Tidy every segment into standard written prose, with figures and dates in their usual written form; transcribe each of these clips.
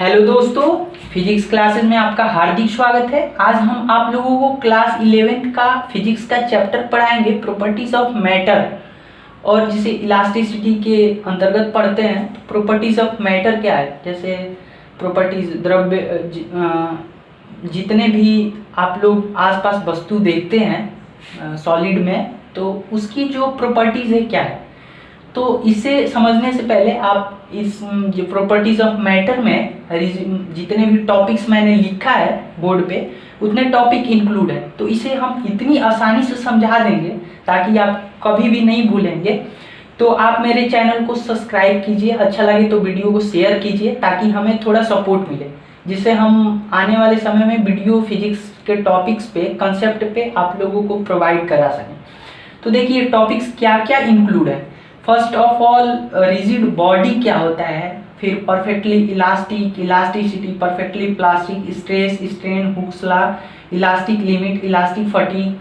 Hello दोस्तों, physics classes में आपका हार्दिक स्वागत है। आज हम आप लोगों को क्लास 11 का फिजिक्स का चैप्टर पढ़ाएंगे, प्रॉपर्टीज ऑफ मैटर, और जिसे इलास्टिसिटी के अंतर्गत पढ़ते हैं। तो प्रॉपर्टीज ऑफ मैटर क्या है, जैसे प्रॉपर्टीज द्रव्य जितने भी आप लोग आसपास वस्तु देखते हैं सॉलिड में, तो उसकी जो प्रॉपर्टीज है क्या है। तो इसे समझने से पहले आप इस जो प्रॉपर्टीज ऑफ मैटर में जितने भी टॉपिक्स मैंने लिखा है बोर्ड पे, उतने टॉपिक इंक्लूड है। तो इसे हम इतनी आसानी से समझा देंगे ताकि आप कभी भी नहीं भूलेंगे। तो आप मेरे चैनल को सब्सक्राइब कीजिए, अच्छा लगे तो वीडियो को शेयर कीजिए ताकि हमें थोड़ा सपोर्ट मिले, जिससे हम आने वाले समय में वीडियो फिजिक्स के टॉपिक्स पे, कंसेप्ट पे आप लोगों को प्रोवाइड करा सकें। तो देखिए टॉपिक्स क्या क्या इंक्लूड है। First of all rigid body क्या होता है, फिर perfectly elastic, elasticity, perfectly plastic, stress, strain, Hooke's law, elastic limit, elastic fatigue,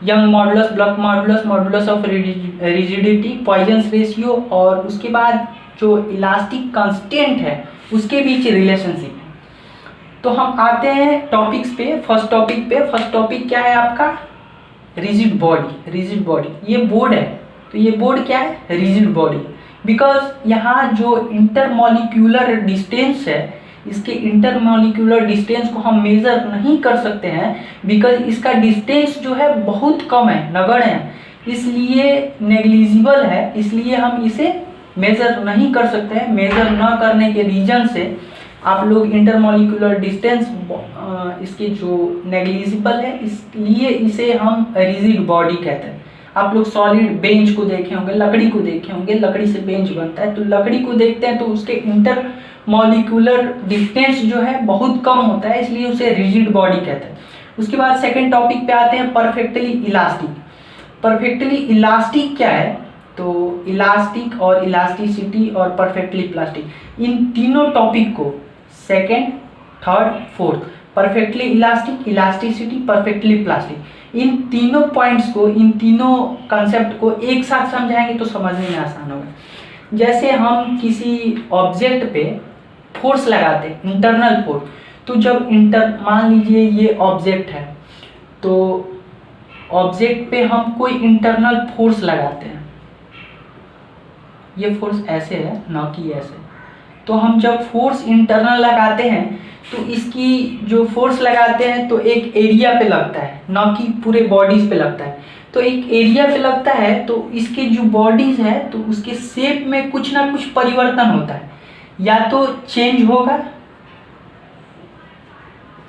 Young modulus, block modulus, modulus of rigidity, Poisson's ratio, और उसके बाद जो इलास्टिक कांस्टेंट है उसके बीच रिलेशनशिप है। तो हम आते हैं टॉपिक्स पे। फर्स्ट टॉपिक क्या है आपका, रिजिड बॉडी। रिजिड बॉडी ये बोर्ड है, तो ये बोर्ड क्या है, रिजिड बॉडी। बिकॉज यहाँ जो इंटरमॉलिक्यूलर डिस्टेंस है, इसके इंटरमॉलिक्यूलर डिस्टेंस को हम मेजर नहीं कर सकते हैं, बिकॉज इसका डिस्टेंस जो है बहुत कम है, नगण्य है, इसलिए नेग्लिजिबल है, इसलिए हम इसे मेजर नहीं कर सकते हैं। मेजर न करने के रीजन से आप लोग इंटरमॉलिक्यूलर डिस्टेंस इसके जो नेग्लिजिबल है, इसलिए इसे हम रिजिड बॉडी कहते हैं। आप लोग सॉलिड बेंच को देखे होंगे, लकड़ी को देखे होंगे, लकड़ी से बेंच बनता है, तो लकड़ी को देखते हैं तो उसके इंटर मॉलिक्यूलर डिस्टेंस जो है बहुत कम होता है, इसलिए उसे रिजिड बॉडी कहते हैं। उसके बाद सेकंड टॉपिक पे आते हैं, परफेक्टली इलास्टिक। परफेक्टली इलास्टिक क्या है, तो इलास्टिक और इलास्टिसिटी और परफेक्टली प्लास्टिक, इन तीनों टॉपिक को second, third, fourth, perfectly elastic, elasticity, perfectly plastic, इन तीनों पॉइंट्स को, इन तीनों कंसेप्ट को एक साथ समझाएंगे तो समझने में आसान होगा। जैसे हम किसी ऑब्जेक्ट पे फोर्स लगाते हैं, इंटरनल फोर्स, तो जब मान लीजिए ये ऑब्जेक्ट है, तो ऑब्जेक्ट पे हम कोई इंटरनल फोर्स लगाते हैं, ये फोर्स ऐसे है, ना कि ऐसे। तो हम जब फोर्स इंटरनल लगाते हैं तो इसकी जो फोर्स लगाते हैं तो एक एरिया पे लगता है, ना कि पूरे बॉडीज पे लगता है। तो एक एरिया पे लगता है तो इसके जो बॉडीज है तो उसके शेप में कुछ ना कुछ परिवर्तन होता है, या तो चेंज होगा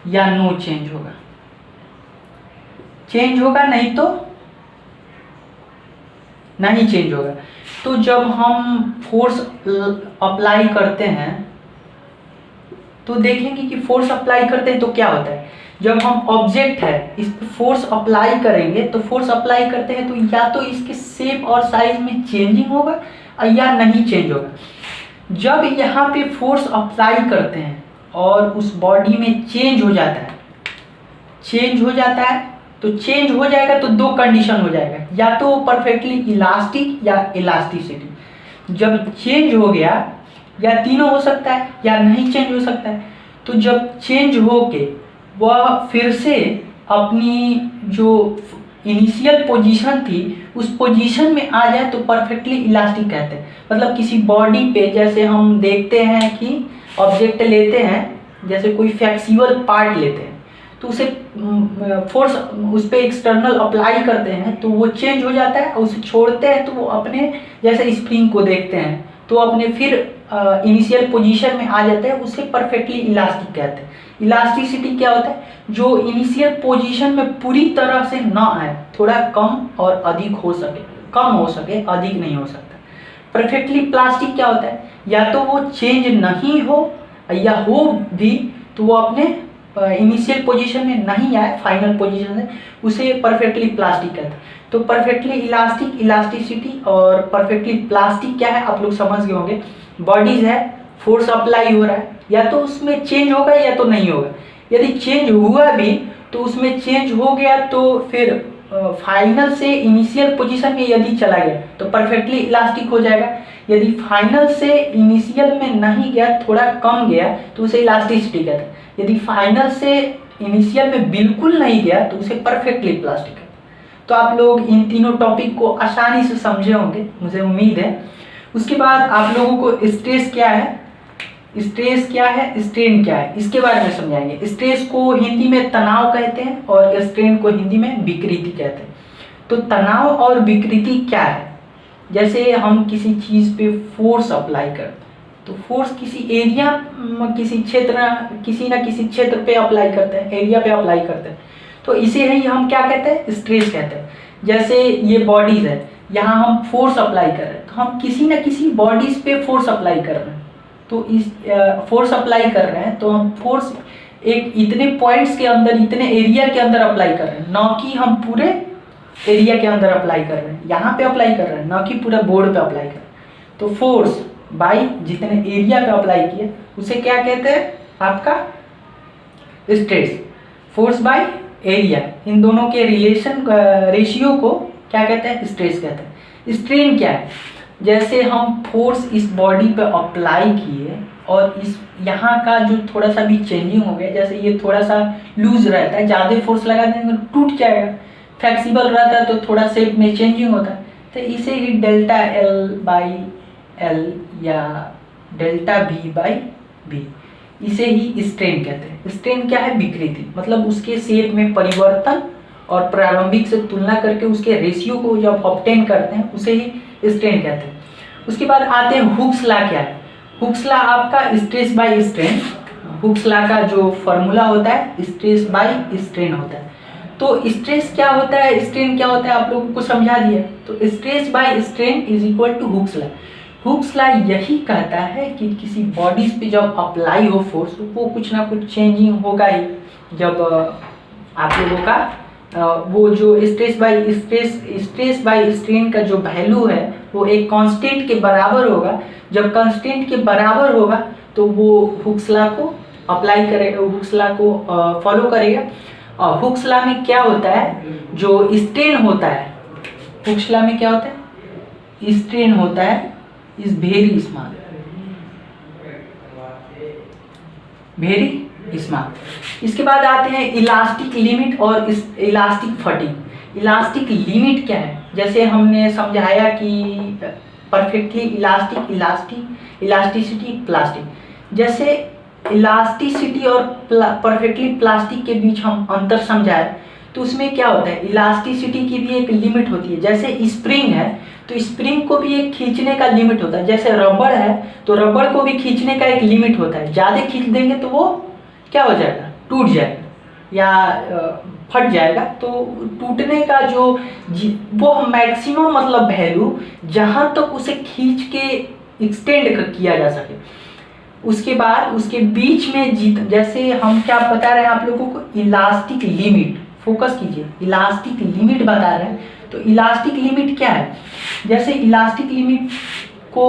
या नो चेंज होगा। चेंज होगा नहीं तो नहीं चेंज होगा। तो जब हम फोर्स अप्लाई करते हैं तो देखेंगे कि फोर्स अप्लाई करते हैं तो क्या होता है। जब हम ऑब्जेक्ट है इस पर फोर्स अप्लाई करेंगे, तो फोर्स अप्लाई करते हैं तो या तो इसके शेप और साइज में चेंजिंग होगा या नहीं चेंज होगा। जब यहाँ पे फोर्स अप्लाई करते हैं और उस बॉडी में चेंज हो जाता है, तो चेंज हो जाएगा तो दो कंडीशन हो जाएगा, या तो परफेक्टली इलास्टिक या इलास्टिसिटी। जब चेंज हो गया, या तीनों हो सकता है या नहीं चेंज हो सकता है। तो जब चेंज हो के वह फिर से अपनी जो इनिशियल पोजीशन थी उस पोजीशन में आ जाए तो परफेक्टली इलास्टिक कहते हैं। मतलब किसी बॉडी पे जैसे हम देखते हैं कि ऑब्जेक्ट लेते हैं, जैसे कोई फ्लेक्सिबल पार्ट लेते हैं, तो उसे फोर्स उस पर एक्सटर्नल अप्लाई करते हैं तो वो चेंज हो जाता है, और उसे छोड़ते हैं तो वो अपने, जैसे स्प्रिंग को देखते हैं तो अपने फिर इनिशियल पोजीशन में आ जाता है, उसे परफेक्टली इलास्टिक कहते हैं। इलास्टिसिटी क्या होता है, जो इनिशियल पोजीशन में पूरी तरह से ना आए, थोड़ा कम और अधिक हो सके, कम हो सके, अधिक नहीं हो सकता। परफेक्टली प्लास्टिक क्या होता है, या तो वो चेंज नहीं हो या हो भी तो वो अपने इनिशियल पोजीशन में नहीं आए, फाइनल पोजीशन है, उसे परफेक्टली प्लास्टिक कहते हैं। तो परफेक्टली इलास्टिक, इलास्टिसिटी और परफेक्टली प्लास्टिक क्या है आप लोग समझ गए होंगे। बॉडीज है, फोर्स अप्लाई हो रहा है, या तो उसमें चेंज होगा या तो नहीं होगा। यदि चेंज हुआ भी तो उसमें चेंज हो गया तो फिर फाइनल से इनिशियल पोजीशन में यदि चला गया तो परफेक्टली इलास्टिक हो जाएगा। यदि फाइनल से इनिशियल में नहीं गया, थोड़ा कम गया, तो उसे इलास्टिसिटी कहते हैं। यदि फाइनल से इनिशियल में बिल्कुल नहीं गया तो उसे परफेक्टली प्लास्टिक कहते हैं। तो आप लोग इन तीनों टॉपिक को आसानी से समझे होंगे, मुझे उम्मीद है। उसके बाद आप लोगों को स्ट्रेस क्या है, स्ट्रेस क्या है, स्ट्रेन क्या है, इसके बारे में समझाएंगे। स्ट्रेस को हिंदी में तनाव कहते हैं और स्ट्रेन को हिंदी में विकृति कहते हैं। तो तनाव और विकृति क्या है? जैसे हम किसी चीज़ पे फोर्स अप्लाई करते हैं, तो फोर्स किसी एरिया, किसी क्षेत्र, किसी ना किसी क्षेत्र पे अप्लाई करते हैं, एरिया पे अप्लाई करते हैं, तो इसे ही हम क्या कहते हैं, स्ट्रेस कहते हैं। जैसे ये बॉडीज है, यहाँ हम फोर्स अप्लाई कर रहे हैं, तो हम किसी न किसी बॉडीज पे फोर्स अप्लाई कर रहे हैं। तो इस फोर्स अप्लाई कर रहे हैं तो हम फोर्स एक इतने पॉइंट्स के अंदर, इतने एरिया के अंदर अप्लाई कर रहे हैं, ना कि हम पूरे एरिया के अंदर अप्लाई कर रहे हैं, यहाँ पे अप्लाई कर रहे हैं, ना कि पूरा बोर्ड पे अप्लाई कर रहे हैं। तो फोर्स बाई जितने एरिया पे अप्लाई किए उसे क्या कहते हैं, आपका स्ट्रेस। फोर्स बाई एरिया, इन दोनों के रिलेशन रेशियो को क्या कहते हैं, स्ट्रेस कहते हैं। स्ट्रेन क्या है? जैसे हम फोर्स इस बॉडी पे अप्लाई किए और इस यहाँ का जो थोड़ा सा भी चेंजिंग हो गया, जैसे ये थोड़ा सा लूज रहता है, ज़्यादा फोर्स लगा देंगे तो टूट जाएगा, फ्लेक्सिबल रहता है तो थोड़ा शेप में चेंजिंग होता है, तो इसे ही डेल्टा एल बाई एल या डेल्टा बी बाई बी, इसे ही स्ट्रेन कहते हैं। स्ट्रेन क्या है? विकृति, मतलब उसके शेप में परिवर्तन और प्रारंभिक से तुलना करके उसके रेशियो को जब ऑब्टेन करते हैं उसे ही स्ट्रेन कहते हैं। उसके बाद आते हैं हुक्स लॉ। क्या है हुक्स लॉ? आपका stress by strain, Hooke's law का जो फॉर्मूला होता है स्ट्रेस बाय स्ट्रेन होता है। तो स्ट्रेस क्या होता है, स्ट्रेन क्या होता है, आप लोगों को समझा दिया। तो stress by strain is equal to Hooke's law. Hooke's law यही कहता है कि किसी बॉडीज पे जब अप्लाई हो फोर्स, वो कुछ ना कुछ चेंजिंग होगा ही। जब आप लोगों का वो जो स्ट्रेस बाय स्ट्रेन का जो वैल्यू है वो एक कांस्टेंट के बराबर होगा। जब कांस्टेंट के बराबर होगा तो वो हुक्स लॉ को अप्लाई करेगा, हुक्स लॉ को फॉलो करेगा। और हुक्स लॉ में क्या होता है, जो स्ट्रेन होता है, हुक्स लॉ में क्या होता है, स्ट्रेन होता है is very small, very small. इसके बाद आते हैं इलास्टिक लिमिट और इलास्टिक फटिग। इलास्टिक लिमिट क्या है? जैसे हमने समझाया कि परफेक्टली इलास्टिसिटी प्लास्टिक। जैसे इलास्टिसिटी और परफेक्टली प्लास्टिक के बीच हम अंतर समझाए तो उसमें क्या होता है, इलास्टिसिटी की भी एक लिमिट होती है। जैसे स्प्रिंग है तो स्प्रिंग को भी एक खींचने का लिमिट होता है। जैसे रबड़ है तो रबड़ को भी खींचने का एक लिमिट होता है। ज़्यादा खींच देंगे तो वो क्या हो जाएगा, टूट जाएगा या फट जाएगा। तो टूटने का जो वो मैक्सिमम मतलब वैल्यू जहाँ तक उसे खींच के एक्सटेंड किया जा सके। उसके बाद उसके बीच में जैसे हम क्या बता रहे हैं आप लोगों को, इलास्टिक लिमिट, फोकस कीजिए, इलास्टिक लिमिट बता रहे हैं। तो इलास्टिक लिमिट क्या है? जैसे इलास्टिक लिमिट को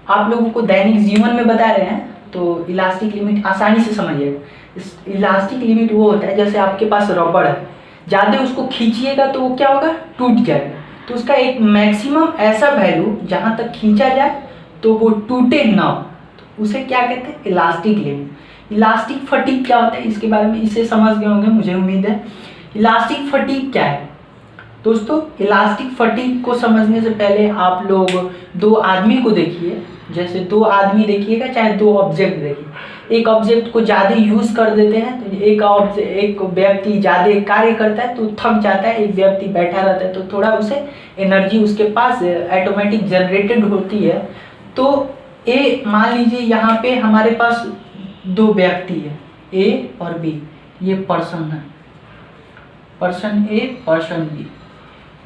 आप लोगों को दैनिक जीवन में बता रहे हैं तो इलास्टिक लिमिट आसानी से समझिएगा। इलास्टिक लिमिट वो होता है जैसे आपके पास रबड़ है, ज़्यादा उसको खींचिएगा तो वो क्या होगा, टूट जाएगा। तो उसका एक मैक्सिमम ऐसा वैल्यू जहाँ तक खींचा जाए तो वो टूटे ना, तो उसे क्या कहते हैं, इलास्टिक लिमिट। इलास्टिक फटीग क्या होता है, इसके बारे में इसे समझ गए होंगे मुझे उम्मीद है। इलास्टिक फटीग क्या है दोस्तों? इलास्टिक फटीग को समझने से पहले आप लोग दो आदमी को देखिए। जैसे दो आदमी देखिएगा, चाहे दो ऑब्जेक्ट देखिए। एक ऑब्जेक्ट को ज़्यादा यूज़ कर देते हैं तो एक व्यक्ति ज़्यादा कार्य करता है तो थक जाता है, एक व्यक्ति बैठा रहता है तो थोड़ा उसे एनर्जी उसके पास ऑटोमेटिक जनरेटेड होती है। तो मान लीजिए यहाँ पे हमारे पास दो व्यक्ति है, ए और बी, ये पर्सन है, पर्सन ए पर्सन बी।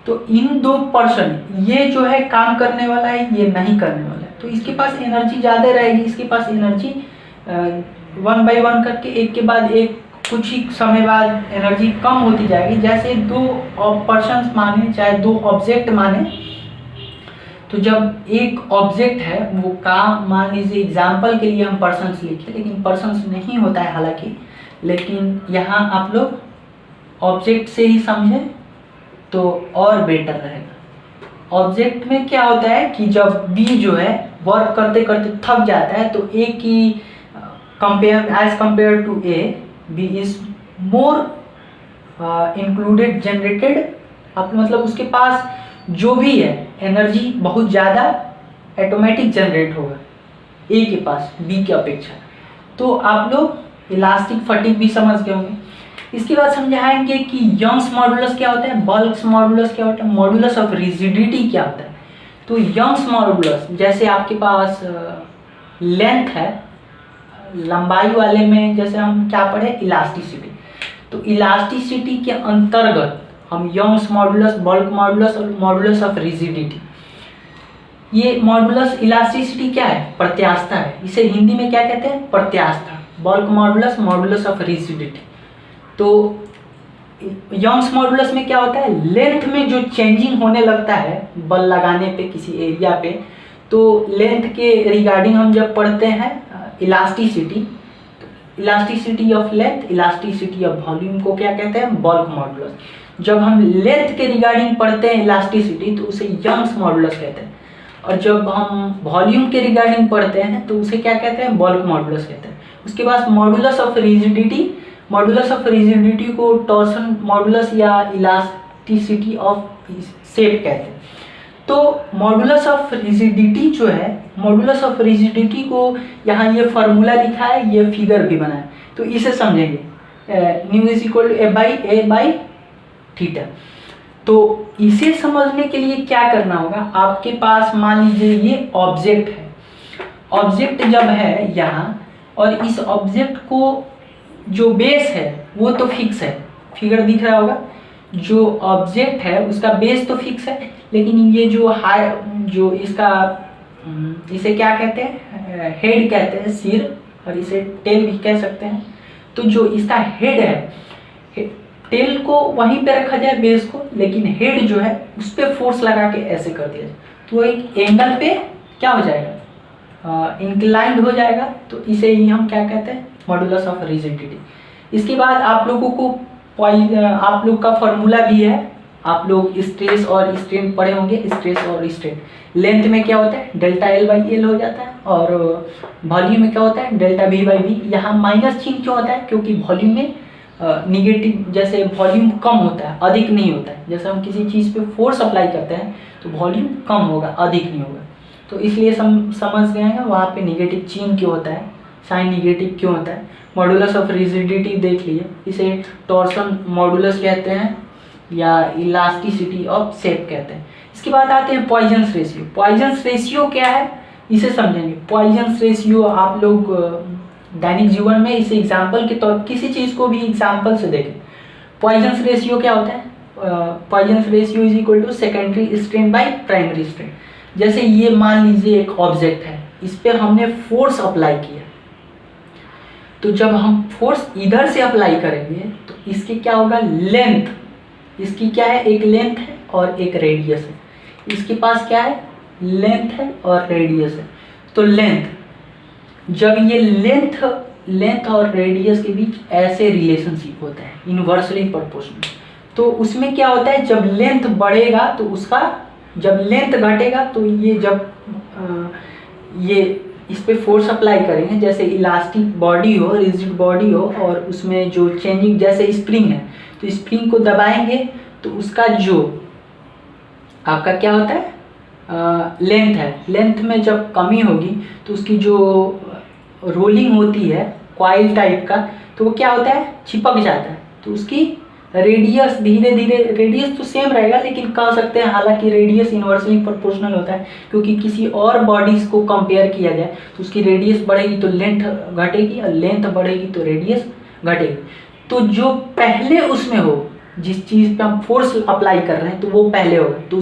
तो इन दो पर्सन, ये जो है काम करने वाला है, ये नहीं करने वाला है, तो इसके पास एनर्जी ज़्यादा रहेगी, इसके पास एनर्जी 1 by 1 करके एक के बाद एक कुछ ही समय बाद एनर्जी कम होती जाएगी। जैसे दो पर्सन माने चाहे दो ऑब्जेक्ट माने, तो जब एक ऑब्जेक्ट है वो काम, मान लीजिए एग्जाम्पल के लिए हम पर्सन्स लिखे, लेकिन पर्सन्स नहीं होता है हालांकि, लेकिन यहाँ आप लोग ऑब्जेक्ट से ही समझें तो और बेटर रहेगा। ऑब्जेक्ट में क्या होता है कि जब बी जो है वर्क करते करते थक जाता है तो ए की as compare to A, B is more included generated, मतलब उसके पास जो भी है एनर्जी बहुत ज़्यादा ऑटोमेटिक जनरेट होगा ए के पास बी की अपेक्षा। तो आप लोग इलास्टिक फटीग भी समझ गए होंगे। इसके बाद समझाएंगे कि यंग्स मॉडुलस क्या होता है, बल्क मॉडुलस क्या होता है, मॉडुलस ऑफ रिजिडिटी क्या होता है। तो यंग्स मॉडुलस जैसे आपके पास लेंथ है, लंबाई वाले में जैसे हम क्या पढ़े इलास्टिसिटी, तो इलास्टिसिटी के अंतर्गत हम यंग्स मॉडुलस, बल्क मॉडुलस और मॉडुलस ऑफ रिजिडिटी, ये मॉडुलस इलास्टिसिटी क्या है, प्रत्यास्थता है, इसे हिंदी में क्या कहते हैं, प्रत्यास्थता। Bulk modulus, modulus of rigidity. तो यंग्स मॉडुलस में क्या होता है, लेंथ में जो चेंजिंग होने लगता है बल लगाने पे किसी एरिया पे, तो लेंथ के रिगार्डिंग हम जब पढ़ते हैं elasticity, elasticity of length, elasticity of volume को क्या कहते हैं, बल्क मॉडुलस। जब हम लेंथ के रिगार्डिंग पढ़ते हैं इलास्टिसिटी तो उसे यंग्स मॉडुलस कहते हैं, और जब हम वॉल्यूम के रिगार्डिंग पढ़ते हैं तो उसे क्या कहते हैं, बल्क मॉडुलस कहते हैं। उसके बाद modulus of rigidity, modulus of rigidity को टॉर्सन मॉडुलस या इलास्टिसिटी ऑफ शेप कहते हैं। तो मॉडुलस ऑफ रिजिडिटी जो है, मॉडुलस ऑफ रिजिडिटी को यहाँ ये फार्मूला लिखा है, ये फिगर भी बना है, तो इसे समझेंगे, nu is equal to A by theta. तो इसे समझने के लिए क्या करना होगा, आपके पास मान लीजिए ये ऑब्जेक्ट है, ऑब्जेक्ट जब है यहाँ, और इस ऑब्जेक्ट को जो बेस है वो तो फिक्स है, फिगर दिख रहा होगा, जो ऑब्जेक्ट है उसका बेस तो फिक्स है, लेकिन ये जो हाई, जो इसका, इसे क्या कहते हैं, हेड कहते हैं, सिर, और इसे टेल भी कह सकते हैं। तो जो इसका हेड है, टेल को वहीं पे रखा जाए बेस को, लेकिन हेड जो है उस पर फोर्स लगा के ऐसे कर दिया जाए तो एक एंगल पे क्या हो जाएगा, इंक्लाइंड हो जाएगा। तो इसे ही हम क्या कहते हैं, मॉडुलस ऑफ रिजिडिटी। इसके बाद आप लोगों को आप लोग का फॉर्मूला भी है, आप लोग स्ट्रेस और स्ट्रेन पढ़े होंगे, स्ट्रेस और स्ट्रेन। लेंथ में क्या होता है, डेल्टा एल बाई एल हो जाता है, और वॉल्यूम में क्या होता है, डेल्टा वी बाई वी। यहाँ माइनस चिन्ह क्यों होता है, क्योंकि वॉल्यूम में निगेटिव, जैसे वॉल्यूम कम होता है, अधिक नहीं होता है। जैसे हम किसी चीज़ पे फोर्स अप्लाई करते हैं तो वॉल्यूम कम होगा, अधिक नहीं होगा, तो इसलिए समझ गए हैं वहाँ पे निगेटिव चिन्ह क्यों होता है, साइन निगेटिव क्यों होता है। मॉडुलस ऑफ रिजिडिटी देख लिए, इसे टॉर्सन मॉडुलस कहते हैं या इलास्टिसिटी ऑफ शेप कहते हैं। इसके बाद आते हैं पॉइजन्स रेशियो। पॉइजन्स रेशियो क्या है, इसे समझेंगे। पॉइजन्स रेशियो आप लोग दैनिक जीवन में इसे एग्जाम्पल के तौर, किसी चीज़ को भी एग्जाम्पल से देखें। पॉइजन्स रेशियो क्या होता है, Poisson's ratio is equal to secondary strain by primary strain. जैसे ये मान लीजिए एक ऑब्जेक्ट है, इस पर हमने फोर्स अप्लाई किया, तो जब हम फोर्स इधर से अप्लाई करेंगे तो इसकी क्या होगा, लेंथ, इसकी क्या है, एक लेंथ है और एक रेडियस है। इसके पास क्या है, लेंथ है और रेडियस है। तो लेंथ, जब ये लेंथ और रेडियस के बीच ऐसे रिलेशनशिप होता है, इनवर्सली प्रोपोर्शनल, तो उसमें क्या होता है, जब लेंथ बढ़ेगा तो उसका, जब लेंथ घटेगा तो ये, जब ये इस पे फोर्स अप्लाई करेंगे, जैसे इलास्टिक बॉडी हो, रिजिड बॉडी हो, और उसमें जो चेंजिंग, जैसे स्प्रिंग है तो स्प्रिंग को दबाएंगे तो उसका जो आपका क्या होता है, लेंथ है, लेंथ में जब कमी होगी तो उसकी जो रोलिंग होती है कॉइल टाइप का, तो वो क्या होता है, चिपक जाता है। तो उसकी रेडियस धीरे धीरे, रेडियस तो सेम रहेगा लेकिन कह सकते हैं, हालांकि रेडियस इनवर्सली प्रोपोर्शनल होता है, क्योंकि किसी और बॉडीज को कंपेयर किया जाए तो उसकी रेडियस बढ़ेगी तो लेंथ घटेगी, और लेंथ बढ़ेगी तो रेडियस घटेगी। तो जो पहले उसमें हो, जिस चीज़ पे हम फोर्स अप्लाई कर रहे हैं तो वो पहले होगा, तो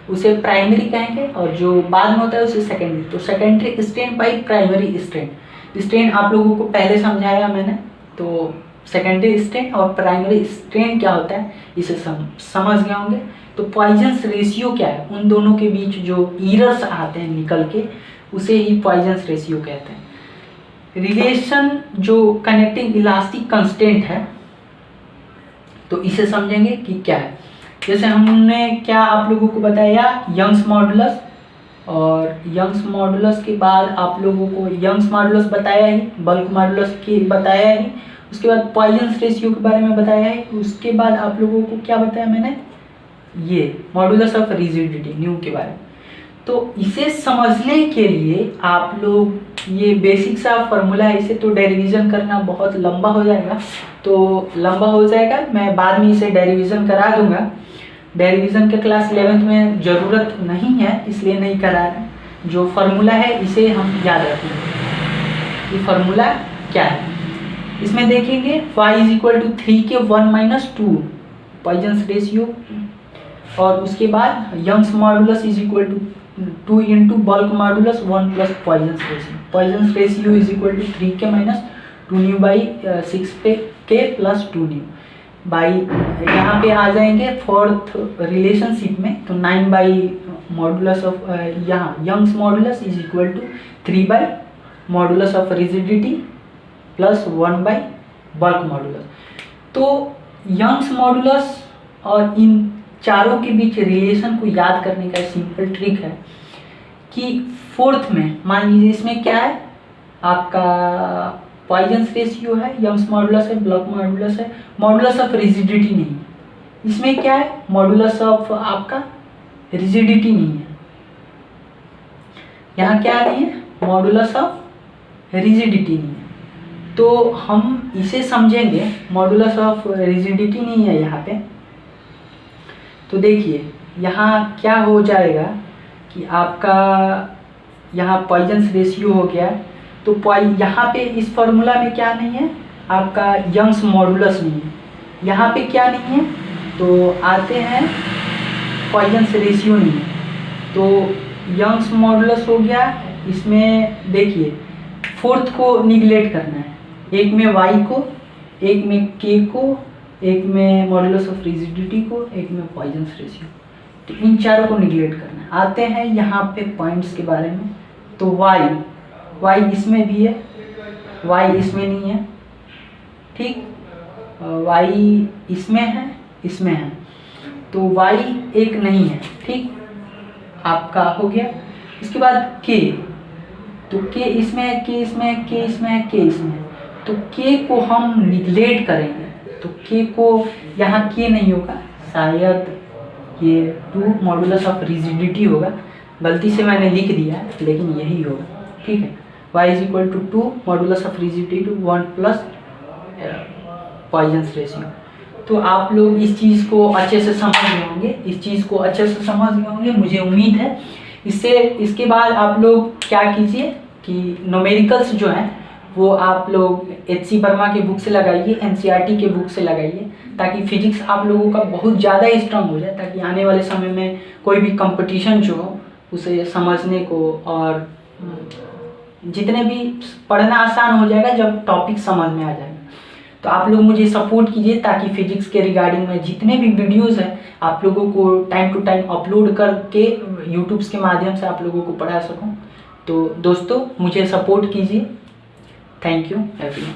उसे प्राइमरी कहेंगे, और जो बाद में होता है उसे सेकेंडरी। तो secondary strain by primary strain, strain आप लोगों को पहले समझाया मैंने, तो सेकेंडरी स्ट्रेन और प्राइमरी स्ट्रेन क्या होता है इसे समझ गए होंगे। तो पॉइजन्स रेशियो क्या है, उन दोनों के बीच जो एरर्स आते हैं निकल के, उसे ही पॉइजन्स रेशियो कहते हैं। रिलेशन जो कनेक्टिंग इलास्टिक कंस्टेंट है, तो इसे समझेंगे कि क्या है। जैसे हमने क्या आप लोगों को बताया, यंग्स मॉडुलस, और यंग्स मॉडुलस के बाद आप लोगों को यंग्स मॉडुलस बताया ही, बल्क मॉडुलस की बताया ही, उसके बाद पॉइजन रेशियो के बारे में बताया है, उसके बाद आप लोगों को क्या बताया मैंने, ये मॉडुलस ऑफ रिजिडिटी न्यू के बारे में। तो इसे समझने के लिए आप लोग, ये बेसिक सा फॉर्मूला है, इसे तो डेरिवेशन करना बहुत लंबा हो जाएगा, तो लंबा हो जाएगा, मैं बाद में इसे डेरिवेशन करा दूंगा। डेरिवेशन के क्लास 11th में ज़रूरत नहीं है, इसलिए नहीं करा रहे। जो फार्मूला है इसे हम याद रखेंगे। ये फार्मूला क्या है, इसमें देखेंगे y = 3 के 1 - 2 पॉइजन रेशियो, और उसके बाद Young's modulus = 2 × bulk modulus 1 + Poisson ratio. Poisson ratio = 3 के - 2/6 के + 2 बाई, यहाँ पे आ जाएंगे फोर्थ रिलेशनशिप में, तो 9 मॉडुलस ऑफ, यहाँ Young's modulus = 3 modulus of rigidity + 1 bulk modulus. तो यंग्स मॉडुलस और इन चारों के बीच रिलेशन को याद करने का सिंपल ट्रिक है कि फोर्थ में मान लीजिए इसमें क्या है, आपका पॉइजन रेशियो है, यंग्स मॉडुलस है, बल्क मॉडुलस है, मॉडुलस ऑफ रिजिडिटी नहीं है। इसमें क्या है, मॉडुलस ऑफ आपका रिजिडिटी नहीं है, यहाँ क्या नहीं है, मॉडुलस ऑफ रिजिडिटी नहीं है। तो हम इसे समझेंगे, मॉडुलस ऑफ रिजिडिटी नहीं है यहाँ पे। तो देखिए यहाँ क्या हो जाएगा कि आपका यहाँ पॉइजन रेशियो हो गया, तो यहाँ पे इस फॉर्मूला में क्या नहीं है, आपका यंग्स मॉडुलस नहीं है, यहाँ पे क्या नहीं है, तो आते हैं पॉइजन रेशियो नहीं है, तो यंग्स मॉडुलस हो गया। इसमें देखिए फोर्थ को निगलेक्ट करना है, एक में y को, एक में k को, एक में मॉडुलस ऑफ रिजिडिटी को, एक में पॉइजन रेशियो, तो इन चारों को निगलेक्ट करना है। आते हैं यहाँ पे पॉइंट्स के बारे में, तो y इसमें भी है, y इसमें नहीं है, ठीक, y इसमें है, इसमें है, तो y एक नहीं है, ठीक, आपका हो गया। इसके बाद k, तो k इसमें है, k इसमें है, k इसमें है, k इसमें है, तो k को हम निगलेक्ट करेंगे, तो k को यहाँ k नहीं होगा, शायद ये 2 मॉडुलस ऑफ रिजिडिटी होगा, गलती से मैंने लिख दिया है लेकिन यही होगा, ठीक है। y = 2 modulus of rigidity 1 + Poisson ratio. तो आप लोग इस चीज़ को अच्छे से समझ गए होंगे, मुझे उम्मीद है। इसके बाद आप लोग क्या कीजिए कि न्यूमेरिकल्स जो हैं वो आप लोग HC वर्मा के बुक से लगाइए, NCERT के बुक से लगाइए, ताकि फिजिक्स आप लोगों का बहुत ज़्यादा स्ट्रांग हो जाए, ताकि आने वाले समय में कोई भी कंपटीशन जो हो उसे समझने को, और जितने भी पढ़ना आसान हो जाएगा जब टॉपिक समझ में आ जाएगा। तो आप लोग मुझे सपोर्ट कीजिए ताकि फिजिक्स के रिगार्डिंग में जितने भी वीडियोस हैं आप लोगों को टाइम टू टाइम अपलोड करके यूट्यूब के माध्यम से आप लोगों को पढ़ा सकूं। तो दोस्तों मुझे सपोर्ट कीजिए। Thank you everyone.